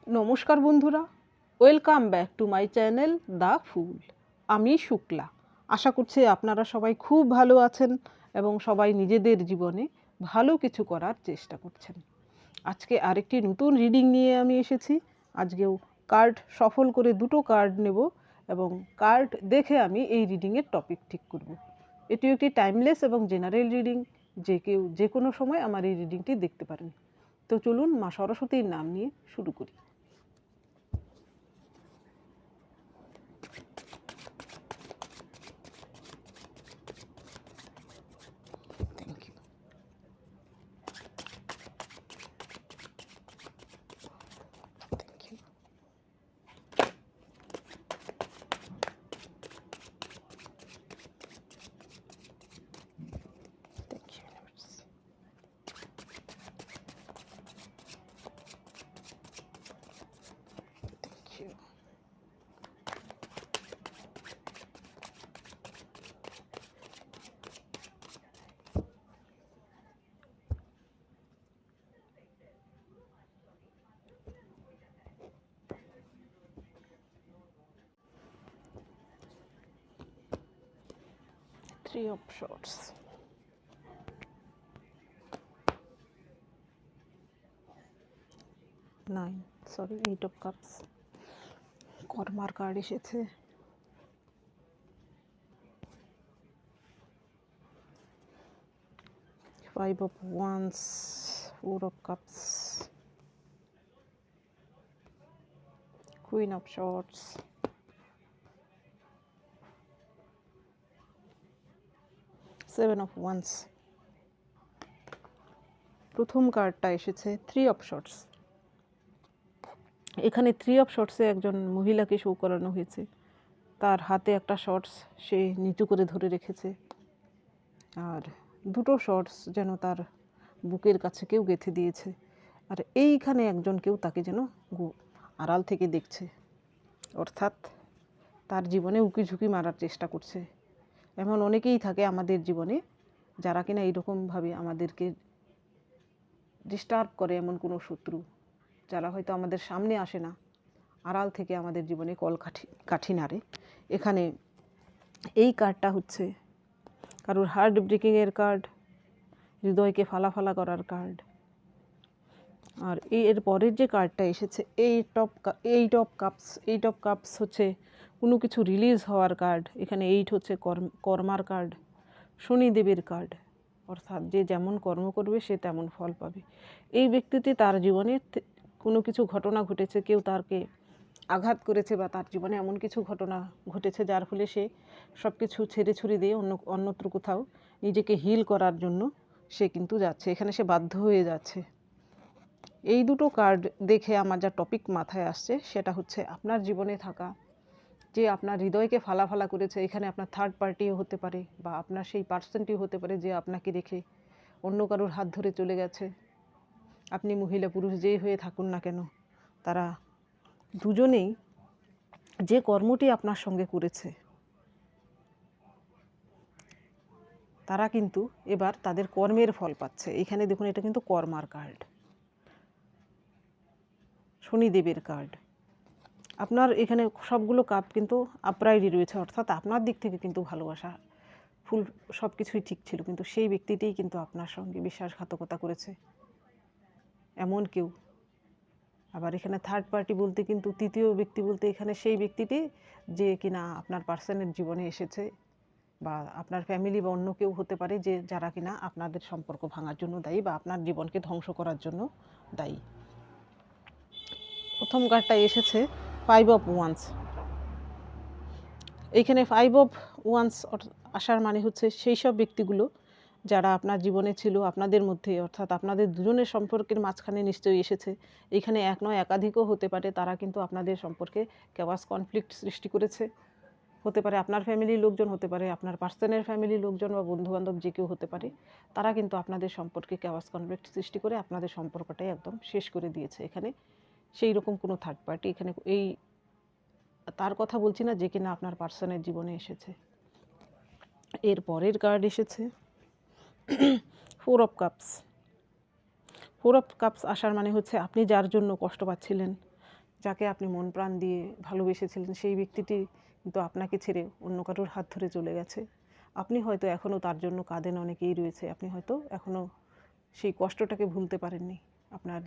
নমস্কার বন্ধুরা, welcome back to my channel the fool. আমি শুক্লা। আশা করছি আপনারা সবাই খুব ভালো আছেন এবং সবাই নিজেদের জীবনে ভালো কিছু করার চেষ্টা করছেন। আজকে আরেকটি নতুন রিডিং নিয়ে আমি এসেছি। আজকেও কার্ড সফল করে দুটো কার্ড নেব এবং কার্ড দেখে আমি এই রিডিংয়ের টপিক ঠিক করব। এটিও একটি টাইমলেস এবং জেনারেল রিডিং, যে কেউ যে কোনো সময় আমার এই রিডিংটি দেখতে পারেন। তো চলুন মা সরস্বতীর নাম নিয়ে শুরু করি। Thank you. Thank you. Thank you universe. Thank you. Three of Swords, 8 of Cups, কর্মার কার্ড এসেছে, Five of Wands, 4 of Cups, Queen of Swords, Seven of Wands। প্রথম কার্ডটা এসেছে থ্রি অফ শর্টস। এখানে থ্রি অফ শর্টসে একজন মহিলাকে show করানো হয়েছে। তার হাতে একটা শর্টস সে নিচু করে ধরে রেখেছে, আর দুটো শর্টস যেন তার বুকের কাছে কেউ গেঁথে দিয়েছে, আর এইখানে একজন কেউ তাকে যেন আড়াল থেকে দেখছে, অর্থাৎ তার জীবনে উকি ঝুঁকি মারার চেষ্টা করছে। এমন অনেকেই থাকে আমাদের জীবনে যারা কিনা এইরকমভাবে আমাদেরকে ডিস্টার্ব করে, এমন কোনো শত্রু যারা হয়তো আমাদের সামনে আসে না, আড়াল থেকে আমাদের জীবনে কাঠি নাড়ে। এখানে এই কার্ডটা হচ্ছে কারোর হার্ট ব্রেকিংয়ের কার্ড, হৃদয়কে ফালাফালা করার কার্ড। আর এর পরের যে কার্ডটা এসেছে এইট অফ কাপস হচ্ছে কোনো কিছু রিলিজ হওয়ার কার্ড। এখানে 8 হচ্ছে কর্মার কার্ড, শনিদেবের কার্ড, অর্থাৎ যে যেমন কর্ম করবে সে তেমন ফল পাবে। এই ব্যক্তিটি তার জীবনে কোনো কিছু ঘটনা ঘটেছে, কেউ তাকে আঘাত করেছে বা তার জীবনে এমন কিছু ঘটনা ঘটেছে যার ফলে সে সব কিছু ছেড়ে ছুড়ে দিয়ে অন্যত্র কোথাও নিজেকে হিল করার জন্য সে কিন্তু যাচ্ছে, এখানে সে বাধ্য হয়ে যাচ্ছে। এই দুটো কার্ড দেখে আমার যা টপিক মাথায় আসছে সেটা হচ্ছে আপনার জীবনে থাকা যে আপনার হৃদয়কে ফালাফালা করেছে। এখানে আপনার থার্ড পার্টিও হতে পারে বা আপনার সেই পার্সনটিও হতে পারে যে আপনাকে রেখে অন্য কারোর হাত ধরে চলে গেছে। আপনি মহিলা পুরুষ যেই হয়ে থাকুন না কেন, তারা দুজনেই যে কর্মটি আপনার সঙ্গে করেছে তারা কিন্তু এবার তাদের কর্মের ফল পাচ্ছে। এখানে দেখুন, এটা কিন্তু কর্মার কার্ড, শনিদেবের কার্ড। আপনার এখানে সবগুলো কাপ কিন্তু আপরাইটই রয়েছে, অর্থাৎ আপনার দিক থেকে কিন্তু ভালোবাসা ফুল সব কিছুই ঠিক ছিল, কিন্তু সেই ব্যক্তিটিই কিন্তু আপনার সঙ্গে বিশ্বাসঘাতকতা করেছে এমন কেউ। আবার এখানে থার্ড পার্টি বলতে কিন্তু তৃতীয় ব্যক্তি বলতে এখানে সেই ব্যক্তিটি যে কিনা আপনার পার্সনের জীবনে এসেছে, বা আপনার ফ্যামিলি বা অন্য কেউ হতে পারে যে যারা কিনা আপনাদের সম্পর্ক ভাঙার জন্য দায়ী বা আপনার জীবনকে ধ্বংস করার জন্য দায়ী। প্রথম কার্ডটা এসেছে ফাইভ অফ ওয়ান্স। এইখানে ফাইভ অফ ওয়ান্স আসার মানে হচ্ছে সেই সব ব্যক্তিগুলো যারা আপনার জীবনে ছিল, আপনাদের মধ্যে, অর্থাৎ আপনাদের দুজনের সম্পর্কের মাঝখানে নিশ্চয়ই এসেছে। এইখানে এক নয় একাধিকও হতে পারে, তারা কিন্তু আপনাদের সম্পর্কে কেওয়াস কনফ্লিক্ট সৃষ্টি করেছে। হতে পারে আপনার ফ্যামিলির লোকজন, হতে পারে আপনার পার্সনের ফ্যামিলির লোকজন বা বন্ধুবান্ধব যে কেউ হতে পারে। তারা কিন্তু আপনাদের সম্পর্কে কেওয়াস কনফ্লিক্ট সৃষ্টি করে আপনাদের সম্পর্কটাই একদম শেষ করে দিয়েছে। এখানে সেই রকম কোনো থার্ড পার্টি, এখানে এই তার কথা বলছি না যে কিনা আপনার পার্সনের জীবনে এসেছে। এর পরের কার্ড এসেছে four of cups. Four of cups আসার মানে হচ্ছে আপনি যার জন্য কষ্ট পাচ্ছিলেন, যাকে আপনি মন প্রাণ দিয়ে ভালোবেসেছিলেন সেই ব্যক্তিটি কিন্তু আপনাকে ছেড়ে অন্য কারোর হাত ধরে চলে গেছে। আপনি হয়তো এখনও তার জন্য কাঁদেন, অনেকেই রয়েছে, আপনি হয়তো এখনও সেই কষ্টটাকে ভুলতে পারেননি। আপনার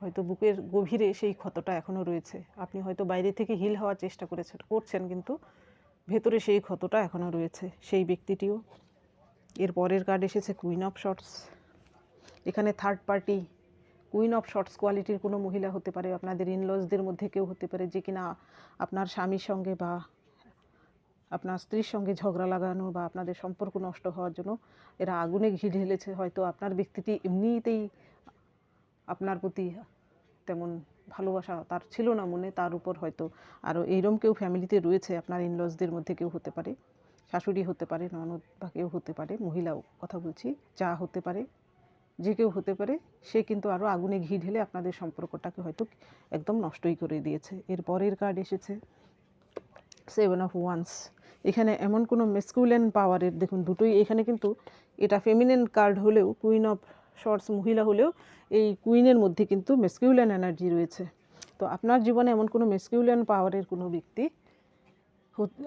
হয়তো বুকের গভীরে সেই ক্ষতটা এখনও রয়েছে। আপনি হয়তো বাইরে থেকে হিল হওয়ার চেষ্টা করছেন, কিন্তু ভেতরে সেই ক্ষতটা এখনও রয়েছে। সেই ব্যক্তিটিও। এর পরের কার্ড এসেছে কুইন অফ শর্টস। এখানে third party queen of swords কোয়ালিটির কোনো মহিলা হতে পারে, আপনাদের ইনলজদের মধ্যে কেউ হতে পারে, যে কিনা আপনার স্বামীর সঙ্গে বা আপনার স্ত্রীর সঙ্গে ঝগড়া লাগানো বা আপনাদের সম্পর্ক নষ্ট হওয়ার জন্য এরা আগুনে ঘি ঢেলেছে। হয়তো আপনার ব্যক্তিটি এমনিতেই আপনার প্রতি তেমন ভালোবাসা তার ছিল না মনে, তার উপর হয়তো আরও এইরকম কেউ ফ্যামিলিতে রয়েছে, আপনার ইনলজদের মধ্যে কেউ হতে পারে, শাশুড়ি হতে পারে, ননদ বা কেউ হতে পারে, মহিলাও কথা বলছি, যা হতে পারে, যে কেউ হতে পারে। সে কিন্তু আরও আগুনে ঘি ঢেলে আপনাদের সম্পর্কটাকে হয়তো একদম নষ্টই করে দিয়েছে। এর পরের কার্ড এসেছে সেভেন অফ ওয়ান্স। এখানে এমন কোনো মেসকুলেন পাওয়ারের, দেখুন দুটোই এখানে, কিন্তু এটা ফেমিনিন কার্ড হলেও, কুইন অফ শর্টস মহিলা হলেও এই কুইনের মধ্যে কিন্তু মেসকিউলেন এনার্জি রয়েছে। তো আপনার জীবনে এমন কোনো মেসকিউলেন পাওয়ারের কোনো ব্যক্তি,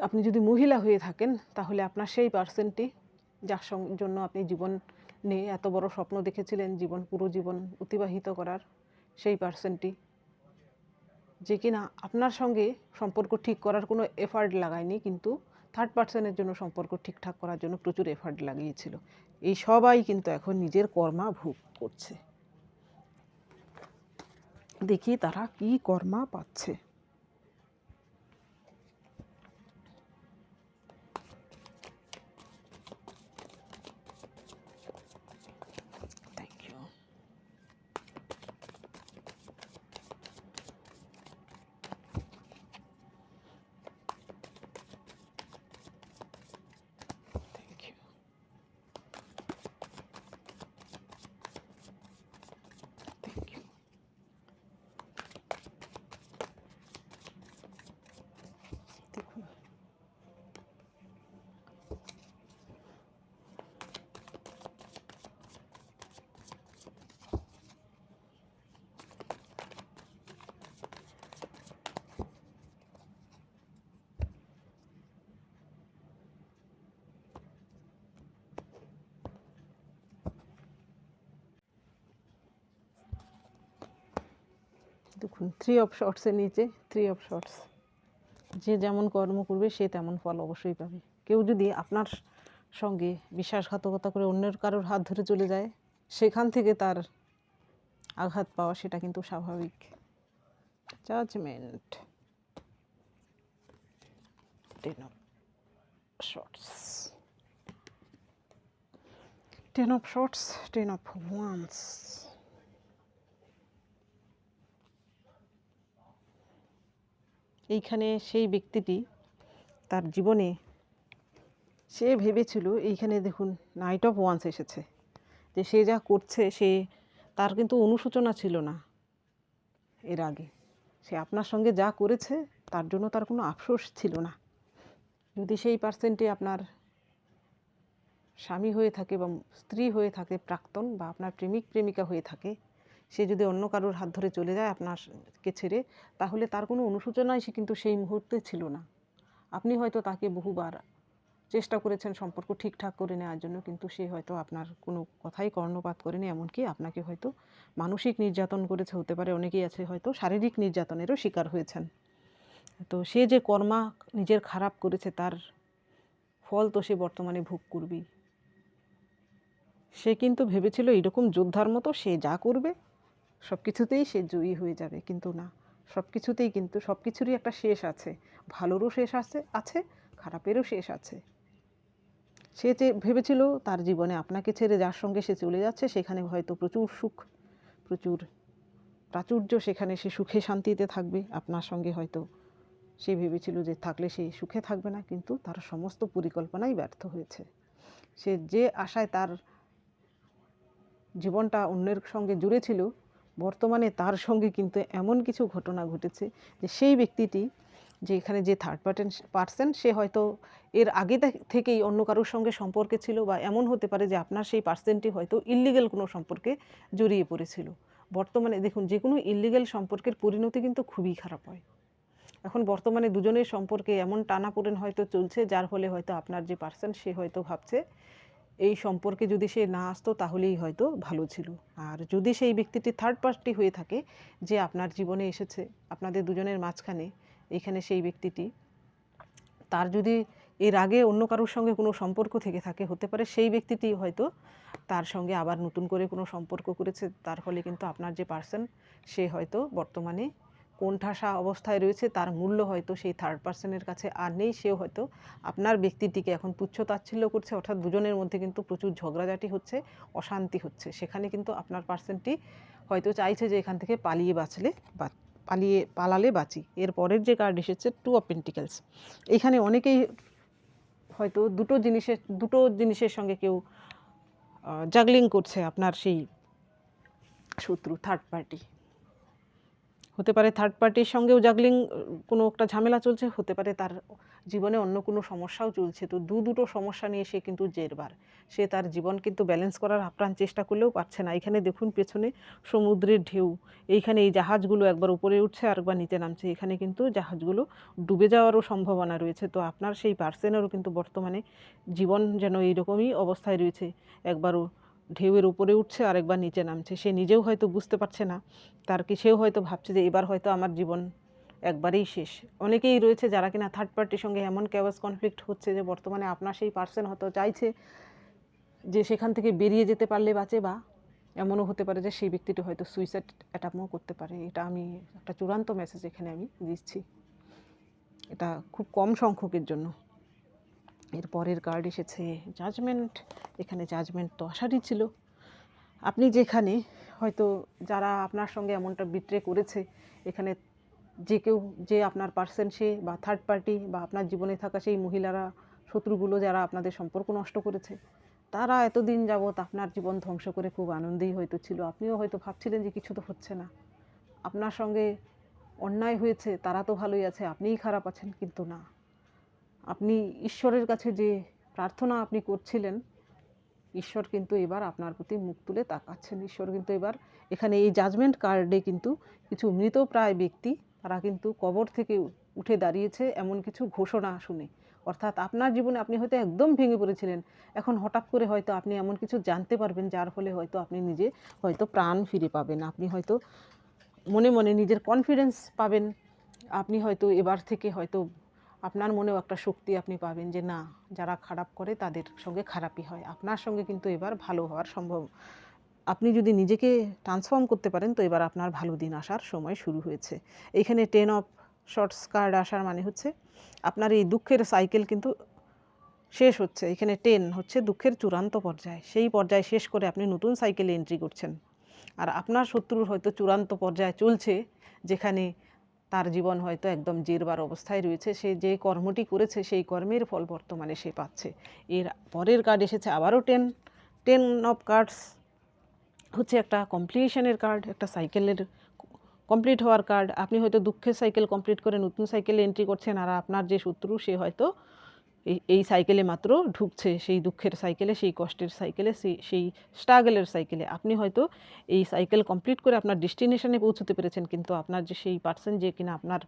আপনি যদি মহিলা হয়ে থাকেন, তাহলে আপনার সেই পার্সনটি যার জন্য আপনি জীবন নিয়ে এত বড় স্বপ্ন দেখেছিলেন, পুরো জীবন অতিবাহিত করার, সেই পার্সনটি যে কিনা আপনার সঙ্গে সম্পর্ক ঠিক করার কোনো এফার্ট লাগায়নি, কিন্তু থার্ড পার্সনের জন্য সম্পর্ক ঠিকঠাক করার জন্য প্রচুর এফার্ট লাগিয়েছিল। এই সবাই কিন্তু এখন নিজের কর্মা ভোগ করছে। দেখি তারা কি কর্মা পাচ্ছে। Thank you. Thank you. Thank you. দেখুন, দেখুন, থ্রি অফ শর্টসের নিচে থ্রি অফ শর্টস। যে যেমন কর্ম করবে সে তেমন ফল অবশ্যই পাবে। কেউ যদি আপনার সঙ্গে বিশ্বাসঘাতকতা করে অন্যের কারোর হাত ধরে চলে যায়, সেখান থেকে তার আঘাত পাওয়া সেটা কিন্তু স্বাভাবিক। Judgement, ten of swords, ten of swords, ten of wands. এইখানে সেই ব্যক্তিটি তার জীবনে সে ভেবেছিল, এইখানে দেখুন নাইট অফ ওয়ান্স এসেছে, যে সে যা করছে সে তার কিন্তু অনুশোচনা ছিল না এর আগে। সে আপনার সঙ্গে যা করেছে তার জন্য তার কোনো আফসোস ছিল না। যদি সেই পার্সনটি আপনার স্বামী হয়ে থাকে বা স্ত্রী হয়ে থাকে, প্রাক্তন, বা আপনার প্রেমিক প্রেমিকা হয়ে থাকে, সে যদি অন্য কারোর হাত ধরে চলে যায় আপনাকে ছেড়ে, তাহলে তার কোনো অনুশোচনাই সে কিন্তু সেই মুহূর্তে ছিল না। আপনি হয়তো তাকে বহুবার চেষ্টা করেছেন সম্পর্ক ঠিকঠাক করে নেওয়ার জন্য, কিন্তু সে হয়তো আপনার কোনো কথাই কর্ণপাত করেনি। এমনকি আপনাকে হয়তো মানসিক নির্যাতন করেছে, হতে পারে অনেকেই আছে হয়তো শারীরিক নির্যাতনেরও শিকার হয়েছেন। তো সে যে কর্মা নিজের খারাপ করেছে, তার ফল তো সে বর্তমানে ভোগ করবেই। সে কিন্তু ভেবেছিল এরকম যোদ্ধার মতো সে যা করবে সব কিছুতেই সে জয়ী হয়ে যাবে, কিন্তু না, সব কিছুতেই কিন্তু সব কিছুরই একটা শেষ আছে। ভালোরও শেষ আছে, খারাপেরও শেষ আছে। সে যে ভেবেছিল তার জীবনে আপনাকে ছেড়ে যার সঙ্গে সে চলে যাচ্ছে সেখানে হয়তো প্রচুর সুখ, প্রচুর প্রাচুর্য, সেখানে সে সুখে শান্তিতে থাকবে। আপনার সঙ্গে হয়তো সে ভেবেছিল যে থাকলে সে সুখে থাকবে না, কিন্তু তার সমস্ত পরিকল্পনাই ব্যর্থ হয়েছে। সে যে আশায় তার জীবনটা অন্যের সঙ্গে জুড়েছিল, বর্তমানে তার সঙ্গে কিন্তু এমন কিছু ঘটনা ঘটেছে যে সেই ব্যক্তিটি, যে এখানে যে থার্ড পার্সন, সে হয়তো এর আগে থেকেই অন্য কারোর সঙ্গে সম্পর্কে ছিল, বা এমন হতে পারে যে আপনার সেই পার্সনটি হয়তো ইল্লিগাল কোনো সম্পর্কে জড়িয়ে পড়েছিল, বর্তমানে দেখুন যে কোনো ইললিগ্যাল সম্পর্কের পরিণতি কিন্তু খুবই খারাপ হয়। এখন বর্তমানে দুজনের সম্পর্কে এমন টানাপোড়েন হয়তো চলছে, যার ফলে হয়তো আপনার যে পার্সন সে হয়তো ভাবছে এই সম্পর্কে যদি সে না আসতো তাহলেই হয়তো ভালো ছিল। আর যদি সেই ব্যক্তিটি থার্ড পার্টি হয়ে থাকে যে আপনার জীবনে এসেছে আপনাদের দুজনের মাঝখানে, এখানে সেই ব্যক্তিটি তার যদি এর আগে অন্য কারোর সঙ্গে কোনো সম্পর্ক থেকে থাকে, হতে পারে সেই ব্যক্তিটি হয়তো তার সঙ্গে আবার নতুন করে কোনো সম্পর্ক করেছে, তার ফলে কিন্তু আপনার যে পার্সন সে হয়তো বর্তমানে কোণঠাসা অবস্থায় রয়েছে, তার মূল্য হয়তো সেই থার্ড পার্সনের কাছে আর নেই, সেও হয়তো আপনার ব্যক্তিটিকে এখন তুচ্ছ তাচ্ছিল্য করছে, অর্থাৎ দুজনের মধ্যে কিন্তু প্রচুর ঝগড়াঝাটি হচ্ছে, অশান্তি হচ্ছে। সেখানে কিন্তু আপনার পার্সনটি হয়তো চাইছে যে এখান থেকে পালালে বাঁচি। এর পরের যে কার্ড এসেছে 2 অফ পেন্টিকেলস, এখানে অনেকেই হয়তো দুটো জিনিসের সঙ্গে কেউ জাগলিং করছে। আপনার সেই শত্রু থার্ড পার্টি হতে পারে, থার্ড পার্টির সঙ্গেও জাগলিং, কোনো একটা ঝামেলা চলছে, হতে পারে তার জীবনে অন্য কোনো সমস্যাও চলছে। তো দুটো সমস্যা নিয়ে সে কিন্তু জেরবার, সে তার জীবন কিন্তু ব্যালেন্স করার আপ্রাণ চেষ্টা করলেও পারছে না। এখানে দেখুন পেছনে সমুদ্রের ঢেউ, এইখানে এই জাহাজগুলো একবার উপরে উঠছে আর একবার নিচে নামছে, এখানে কিন্তু জাহাজগুলো ডুবে যাওয়ারও সম্ভাবনা রয়েছে। তো আপনার সেই পার্সনেরও কিন্তু বর্তমানে জীবন যেন এইরকমই অবস্থায় রয়েছে, একবারও ঢেউয়ের উপরে উঠছে আর একবার নিচে নামছে। সে নিজেও হয়তো বুঝতে পারছে না, সেও হয়তো ভাবছে যে এবার হয়তো আমার জীবন একবারেই শেষ। অনেকেই রয়েছে যারা কিনা থার্ড পার্টির সঙ্গে এমন ক্যাওয়াস কনফ্লিক্ট হচ্ছে যে বর্তমানে আপনার সেই পার্সন হয়তো চাইছে যে সেখান থেকে বেরিয়ে যেতে পারলে বাঁচে, বা এমনও হতে পারে যে সেই ব্যক্তিটি হয়তো সুইসাইড অ্যাটেম্পও করতে পারে। এটা আমি একটা চূড়ান্ত মেসেজ এখানে আমি দিচ্ছি, এটা খুব কম সংখ্যকের জন্য। এর পরের কার্ড এসেছে জাজমেন্ট। এখানে জাজমেন্ট তো আসারই ছিল। আপনি যেখানে হয়তো যারা আপনার সঙ্গে এমনটা বিট্রে করেছে, এখানে যে আপনার পার্সন সে বা থার্ড পার্টি বা আপনার জীবনে থাকা সেই মহিলারা, শত্রুগুলো যারা আপনাদের সম্পর্ক নষ্ট করেছে, তারা এতদিন যাবৎ আপনার জীবন ধ্বংস করে খুব আনন্দেই হয়তো ছিল। আপনিও হয়তো ভাবছিলেন যে কিছু তো হচ্ছে না, আপনার সঙ্গে অন্যায় হয়েছে, তারা তো ভালোই আছে, আপনিই খারাপ আছেন। কিন্তু না, আপনি ঈশ্বরের কাছে যে প্রার্থনা আপনি করছিলেন, ঈশ্বর কিন্তু এবার আপনার প্রতি মুখ তুলে তাকাচ্ছেন। ঈশ্বর কিন্তু এবার এখানে এই জাজমেন্ট কার্ডে কিন্তু কিছু মৃতপ্রায় ব্যক্তি, তারা কিন্তু কবর থেকে উঠে দাঁড়িয়েছে এমন কিছু ঘোষণা শুনে। অর্থাৎ আপনার জীবনে আপনি হয়তো একদম ভেঙে পড়েছিলেন, এখন হঠাৎ করে হয়তো আপনি এমন কিছু জানতে পারবেন যার ফলে হয়তো আপনি নিজে হয়তো প্রাণ ফিরে পাবেন। আপনি হয়তো মনে মনে নিজের কনফিডেন্স পাবেন। আপনি হয়তো এবার থেকে হয়তো আপনার মনেও একটা শক্তি আপনি পাবেন যে না, যারা খারাপ করে তাদের সঙ্গে খারাপই হয়, আপনার সঙ্গে কিন্তু এবার ভালো হওয়ার সম্ভব। আপনি যদি নিজেকে ট্রান্সফর্ম করতে পারেন তো এবার আপনার ভালো দিন আসার সময় শুরু হয়েছে। এইখানে 10 অফ শর্টস কার্ড আসার মানে হচ্ছে আপনার এই দুঃখের সাইকেল কিন্তু শেষ হচ্ছে। এখানে 10 হচ্ছে দুঃখের চূড়ান্ত পর্যায়, সেই পর্যায় শেষ করে আপনি নতুন সাইকেলে এন্ট্রি করছেন। আর আপনার শত্রুর হয়তো চূড়ান্ত পর্যায়ে চলছে, যেখানে তার জীবন হয়তো একদম জেরবার অবস্থায় রয়েছে। সে যে কর্মটি করেছে সেই কর্মের ফল বর্তমানে সে পাচ্ছে। এর পরের কার্ড এসেছে আবারও 10 অফ কার্ডস, হচ্ছে একটা কমপ্লিশনের কার্ড, একটা সাইকেলের কমপ্লিট হওয়ার কার্ড। আপনি হয়তো দুঃখের সাইকেল কমপ্লিট করে নতুন সাইকেলে এন্ট্রি করছেন, আর আপনার যে শত্রু সে হয়তো এই সাইকেলে মাত্র ঢুকছে, সেই দুঃখের সাইকেলে, সেই কষ্টের সাইকেলে, সেই স্ট্রাগলের সাইকেলে। আপনি হয়তো এই সাইকেল কমপ্লিট করে আপনার ডেস্টিনেশনে পৌঁছতে পেরেছেন, কিন্তু আপনার যে সেই পার্সন যে কিনা আপনার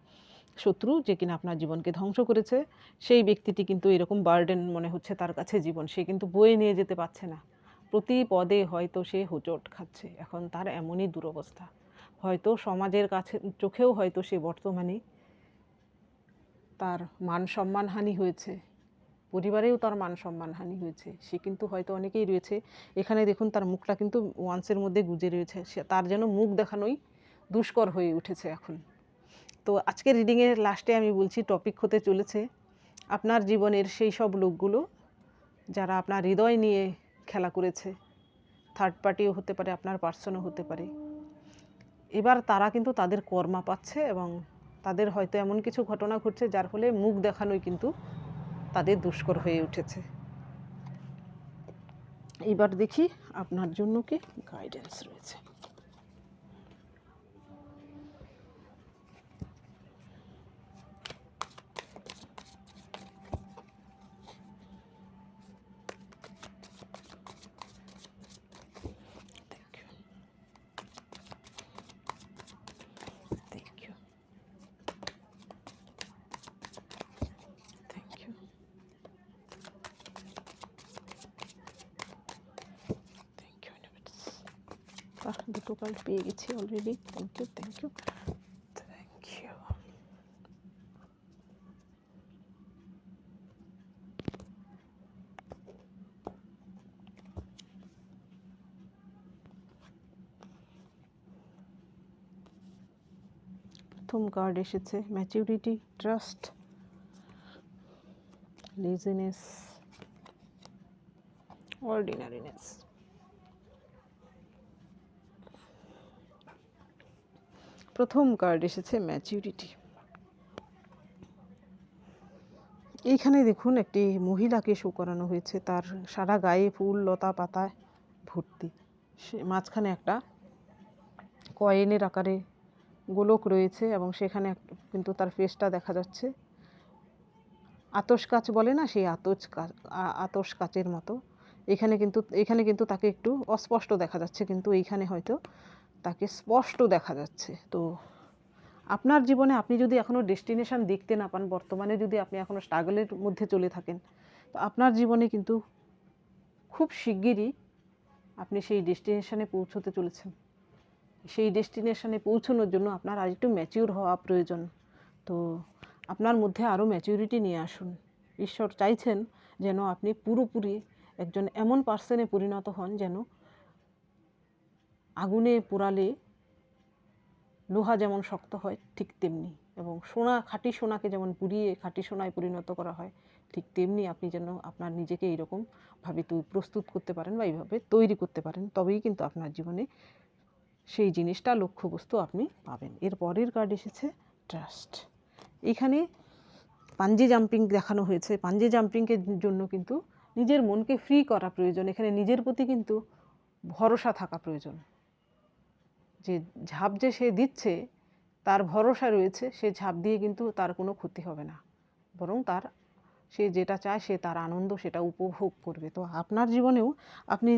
শত্রু, যে কিনা আপনার জীবনকে ধ্বংস করেছে, সেই ব্যক্তিটি কিন্তু এরকম বার্ডেন মনে হচ্ছে তার কাছে জীবন, সে কিন্তু বয়ে নিয়ে যেতে পারছে না। প্রতি পদে হয়তো সে হোঁচট খাচ্ছে, এখন তার এমনই দুরবস্থা। হয়তো সমাজের কাছে চোখেও হয়তো সে বর্তমানে তার মান সম্মানহানি হয়েছে, পরিবারেও তার মান সম্মানহানি হয়েছে। সে কিন্তু হয়তো অনেকেই রয়েছে এখানে দেখুন তার মুখটা কিন্তু ওয়ান্সের মধ্যে গুজে রয়েছে, সে তার যেন মুখ দেখানোই দুষ্কর হয়ে উঠেছে এখন। তো আজকের রিডিংয়ের লাস্টে আমি বলছি টপিক হতে চলেছে আপনার জীবনের সেই সব লোকগুলো যারা আপনার হৃদয় নিয়ে খেলা করেছে। থার্ড পার্টিও হতে পারে, আপনার পার্সনও হতে পারে। এবার তারা কিন্তু তাদের কর্মা পাচ্ছে, এবং তাদের হয়তো এমন কিছু ঘটনা ঘটছে যার ফলে মুখ দেখানোই কিন্তু তাদের দুষ্কর হয়ে উঠেছে। এবার দেখি আপনার জন্য কি গাইডেন্স রয়েছে। দুটো কার্ড পেয়ে গেছি already. Thank you thank you thank you. প্রথম কার্ড এসেছে ম্যাচুরিটি, ট্রাস্ট, লেজিনেস, অর্ডিনারিনেস। প্রথম কার্ড এসেছে ম্যাচুরিটি। এইখানে দেখুন একটি মহিলাকে শো করানো হয়েছে, তার সারা গায়ে ফুল লতা পাতায় ভর্তি, সে মাঝখানে একটা কয়েনের আকারে গোলক রয়েছে এবং সেখানে কিন্তু তার ফেসটা দেখা যাচ্ছে। আতশ কাচ বলে না, সেই আতশ কাচের মতো। এখানে কিন্তু তাকে একটু অস্পষ্ট দেখা যাচ্ছে, কিন্তু এইখানে হয়তো তাকে স্পষ্ট দেখা যাচ্ছে। তো আপনার জীবনে আপনি যদি এখনও ডেস্টিনেশন দেখতে না পান, বর্তমানে যদি আপনি এখনও স্ট্রাগলের মধ্যে চলে থাকেন, তো আপনার জীবনে কিন্তু খুব শিগগিরই আপনি সেই ডেস্টিনেশনে পৌঁছতে চলেছেন। সেই ডেস্টিনেশনে পৌঁছানোর জন্য আপনার আর একটু ম্যাচিউর হওয়া প্রয়োজন। তো আপনার মধ্যে আরও ম্যাচিউরিটি নিয়ে আসুন। ঈশ্বর চাইছেন যেন আপনি পুরোপুরি একজন এমন পার্সনে পরিণত হন যেন আগুনে পোড়ালে লোহা যেমন শক্ত হয় ঠিক তেমনি, এবং খাঁটি সোনাকে যেমন পুড়িয়ে খাঁটি সোনায় পরিণত করা হয়, ঠিক তেমনি আপনি যেন আপনার নিজেকে এইরকমভাবে প্রস্তুত করতে পারেন বা এইভাবে তৈরি করতে পারেন, তবেই কিন্তু আপনার জীবনে সেই জিনিসটা লক্ষ্যবস্তু আপনি পাবেন। এর পরের কার্ড এসেছে ট্রাস্ট। এখানে পাঞ্জি জাম্পিং দেখানো হয়েছে। পাঞ্জি জাম্পিংয়ের জন্য কিন্তু নিজের মনকে ফ্রি করা প্রয়োজন। এখানে নিজের প্রতি কিন্তু ভরসা থাকা প্রয়োজন, যে ঝাঁপ যে সে দিচ্ছে তার ভরসা রয়েছে, সে ঝাঁপ দিয়ে কিন্তু তার কোনো ক্ষতি হবে না, বরং সে যেটা চায় সে তার আনন্দ সেটা উপভোগ করবে। তো আপনার জীবনেও আপনি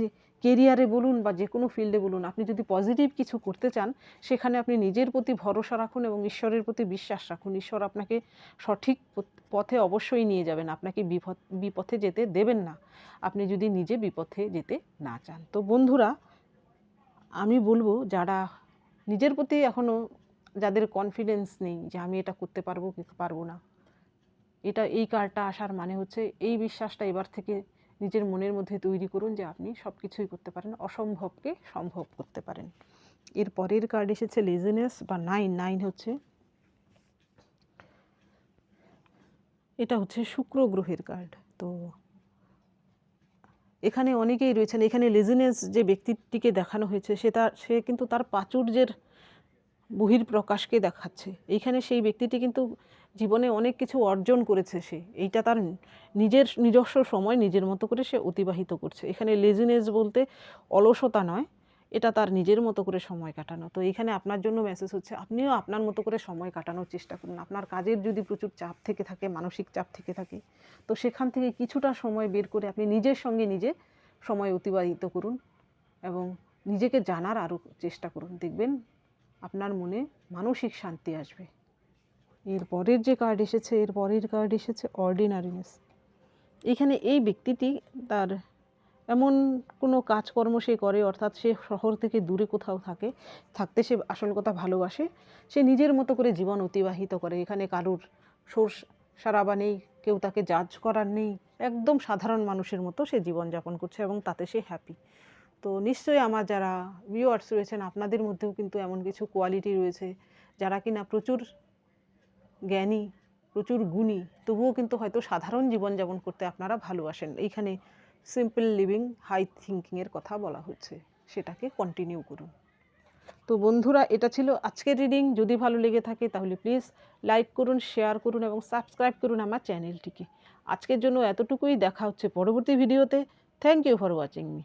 কেরিয়ারে বলুন বা যে কোনো ফিল্ডে বলুন, আপনি যদি পজিটিভ কিছু করতে চান, সেখানে আপনি নিজের প্রতি ভরসা রাখুন এবং ঈশ্বরের প্রতি বিশ্বাস রাখুন। ঈশ্বর আপনাকে সঠিক পথে অবশ্যই নিয়ে যাবেন, আপনাকে বিপথে যেতে দেবেন না, আপনি যদি নিজে বিপথে যেতে না চান। তো বন্ধুরা, আমি বলবো যারা নিজের প্রতি এখনও যাদের কনফিডেন্স নেই যে আমি এটা করতে পারবো কি পারবো না, এই কার্ডটা আসার মানে হচ্ছে এই বিশ্বাসটা এবার থেকে নিজের মনের মধ্যে তৈরি করুন যে আপনি সব কিছুই করতে পারেন, অসম্ভবকে সম্ভব করতে পারেন। এর পরের কার্ড এসেছে লেজিনেস বা 9 হচ্ছে, এটা হচ্ছে শুক্র গ্রহের কার্ড। তো এখানে অনেকেই রয়েছেন। এখানে লেজিনেস যে ব্যক্তিটিকে দেখানো হয়েছে সে কিন্তু তার প্রাচুর্যের বহির্প্রকাশকে দেখাচ্ছে। এইখানে সেই ব্যক্তিটি কিন্তু জীবনে অনেক কিছু অর্জন করেছে, এইটা তার নিজস্ব সময় নিজের মতো করে সে অতিবাহিত করছে। এখানে লেজিনেস বলতে অলসতা নয়, এটা তার নিজের মতো করে সময় কাটানো। তো এইখানে আপনার জন্য মেসেজ হচ্ছে আপনিও আপনার মতো করে সময় কাটানোর চেষ্টা করুন। আপনার কাজের যদি প্রচুর চাপ থেকে থাকে, মানসিক চাপ থেকে থাকে, তো সেখান থেকে কিছুটা সময় বের করে আপনি নিজের সঙ্গে নিজে সময় অতিবাহিত করুন এবং নিজেকে জানার আরও চেষ্টা করুন। দেখবেন আপনার মনে মানসিক শান্তি আসবে। এর পরের কার্ড এসেছে অর্ডিনারিনেস। এখানে এই ব্যক্তিটি তার এমন কোনো কাজকর্ম সে করে, অর্থাৎ সে শহর থেকে দূরে কোথাও থাকতে সে আসল কথা ভালোবাসে, সে নিজের মতো করে জীবন অতিবাহিত করে। এখানে কারুর সোর্স সারাবা নেই, কেউ তাকে জাজ করার নেই, একদম সাধারণ মানুষের মতো সে জীবনযাপন করছে এবং তাতে সে হ্যাপি। তো নিশ্চয়ই আমার যারা ভিউয়ার্স রয়েছেন আপনাদের মধ্যেও কিন্তু এমন কিছু কোয়ালিটি রয়েছে যারা কিনা প্রচুর জ্ঞানী, প্রচুর গুণী, তবুও কিন্তু হয়তো সাধারণ জীবনযাপন করতে আপনারা ভালোবাসেন। এইখানে সিম্পল লিভিং, হাই থিঙ্কিংয়ের কথা বলা হচ্ছে, সেটাকে কন্টিনিউ করুন। তো বন্ধুরা, এটা ছিল আজকের রিডিং। যদি ভালো লেগে থাকে তাহলে প্লিজ লাইক করুন, শেয়ার করুন এবং সাবস্ক্রাইব করুন আমার চ্যানেলটিকে। আজকের জন্য এতটুকুই, দেখা হচ্ছে পরবর্তী ভিডিওতে। Thank you for watching me.